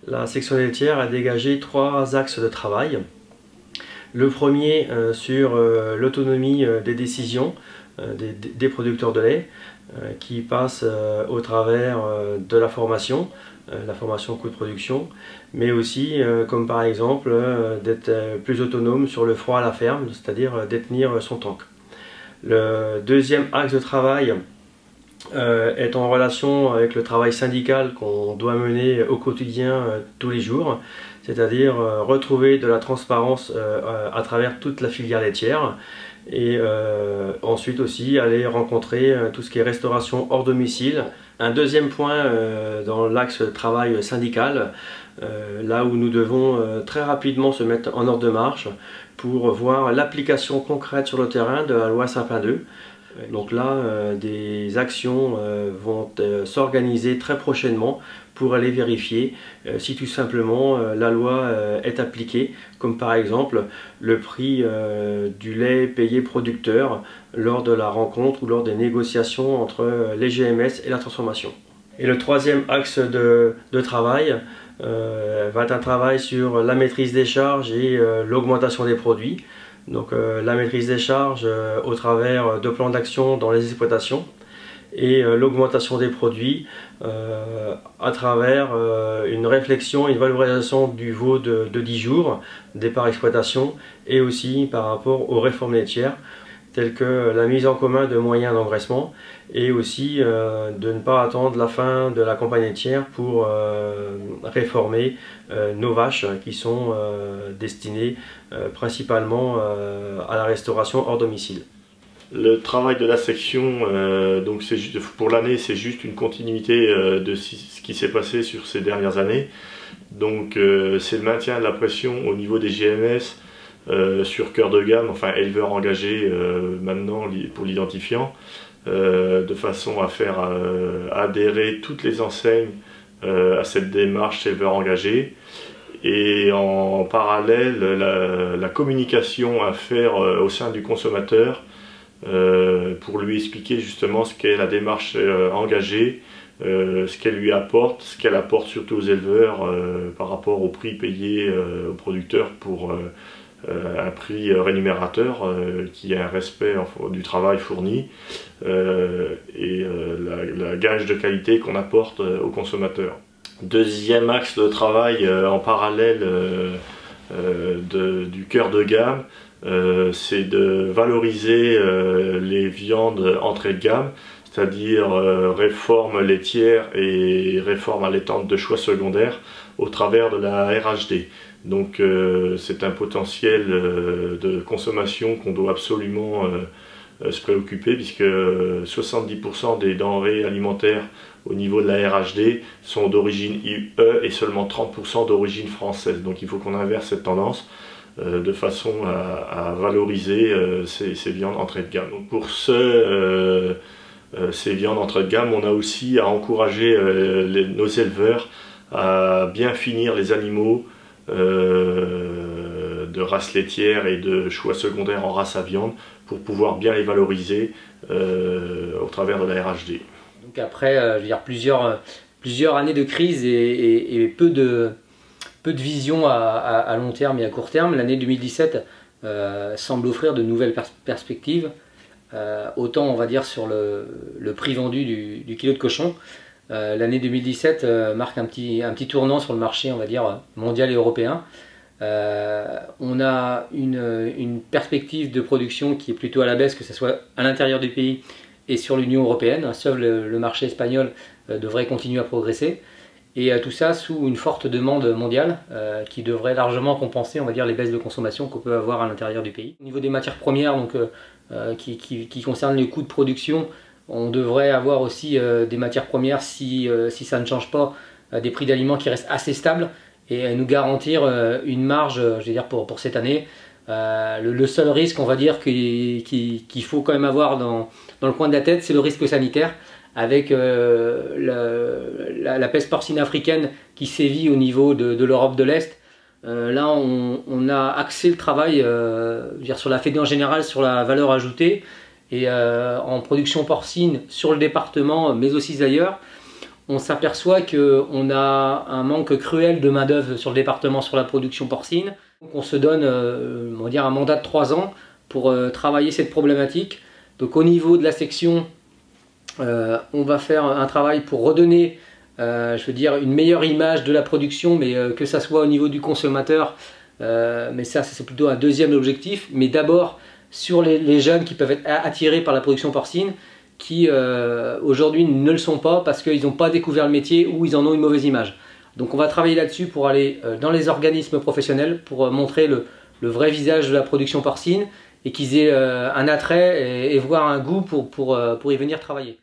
la section laitière a dégagé 3 axes de travail. Le premier sur l'autonomie des décisions des producteurs de lait qui passe au travers de la formation coût de production, mais aussi comme par exemple d'être plus autonome sur le froid à la ferme, c'est-à-dire détenir son tank. Le deuxième axe de travail est en relation avec le travail syndical qu'on doit mener au quotidien tous les jours, c'est-à-dire retrouver de la transparence à travers toute la filière laitière et ensuite aussi aller rencontrer tout ce qui est restauration hors domicile. Un deuxième point dans l'axe travail syndical, là où nous devons très rapidement se mettre en ordre de marche pour voir l'application concrète sur le terrain de la loi Sapin 2. Donc là, des actions vont s'organiser très prochainement pour aller vérifier si tout simplement la loi est appliquée, comme par exemple le prix du lait payé producteur lors de la rencontre ou lors des négociations entre les GMS et la transformation. Et le troisième axe de travail va être un travail sur la maîtrise des charges et l'augmentation des produits. Donc la maîtrise des charges au travers de plans d'action dans les exploitations et l'augmentation des produits à travers une réflexion, une valorisation du veau de 10 jours, départ exploitation, et aussi par rapport aux réformes laitières telles que la mise en commun de moyens d'engraissement et aussi de ne pas attendre la fin de la campagne laitière pour réformer nos vaches qui sont destinées principalement à la restauration hors domicile. Le travail de la section, donc pour l'année, c'est juste une continuité de ce qui s'est passé sur ces dernières années. Donc c'est le maintien de la pression au niveau des GMS sur cœur de gamme, enfin éleveurs engagés maintenant pour l'identifiant, de façon à faire adhérer toutes les enseignes à cette démarche éleveurs engagés. Et en parallèle, la communication à faire au sein du consommateur pour lui expliquer justement ce qu'est la démarche engagée, ce qu'elle lui apporte, ce qu'elle apporte surtout aux éleveurs par rapport au prix payé aux producteurs pour un prix rémunérateur qui est un respect du travail fourni et la gage de qualité qu'on apporte aux consommateurs. Deuxième axe de travail en parallèle du cœur de gamme, c'est de valoriser les viandes entrée de gamme, c'est-à-dire réforme laitière et réforme allaitante de choix secondaire au travers de la RHD. Donc c'est un potentiel de consommation qu'on doit absolument se préoccuper, puisque 70% des denrées alimentaires au niveau de la RHD sont d'origine UE et seulement 30% d'origine française. Donc il faut qu'on inverse cette tendance de façon à valoriser ces viandes entrée de gamme. Donc pour ces viandes entrée de gamme, on a aussi à encourager nos éleveurs à bien finir les animaux de race laitière et de choix secondaire en race à viande pour pouvoir bien les valoriser au travers de la RHD. Donc après je veux dire, plusieurs années de crise et peu de vision à long terme et à court terme, l'année 2017 semble offrir de nouvelles perspectives, autant on va dire sur le prix vendu du kilo de cochon. L'année 2017 marque un petit tournant sur le marché, on va dire, mondial et européen. On a une perspective de production qui est plutôt à la baisse, que ce soit à l'intérieur du pays et sur l'Union européenne. Seul le marché espagnol devrait continuer à progresser. Et tout ça sous une forte demande mondiale qui devrait largement compenser, on va dire, les baisses de consommation qu'on peut avoir à l'intérieur du pays. Au niveau des matières premières, donc, qui concernent les coûts de production, on devrait avoir aussi des matières premières, si ça ne change pas, des prix d'aliments qui restent assez stables et nous garantir une marge, je veux dire, pour cette année. Le seul risque, on va dire, qu'il faut quand même avoir dans le coin de la tête, c'est le risque sanitaire, avec la peste porcine africaine qui sévit au niveau de l'Europe de l'Est. Là, on a axé le travail sur la FED en général, sur la valeur ajoutée, et en production porcine sur le département, mais aussi ailleurs. on s'aperçoit qu'on a un manque cruel de main-d'œuvre sur le département sur la production porcine. Donc on se donne on va dire un mandat de 3 ans pour travailler cette problématique. Donc au niveau de la section, on va faire un travail pour redonner je veux dire une meilleure image de la production, mais que ça soit au niveau du consommateur, mais ça c'est plutôt un deuxième objectif. Mais d'abord sur les jeunes qui peuvent être attirés par la production porcine, qui aujourd'hui ne le sont pas parce qu'ils n'ont pas découvert le métier ou ils en ont une mauvaise image. Donc on va travailler là-dessus pour aller dans les organismes professionnels pour montrer le vrai visage de la production porcine et qu'ils aient un attrait et voire un goût pour y venir travailler.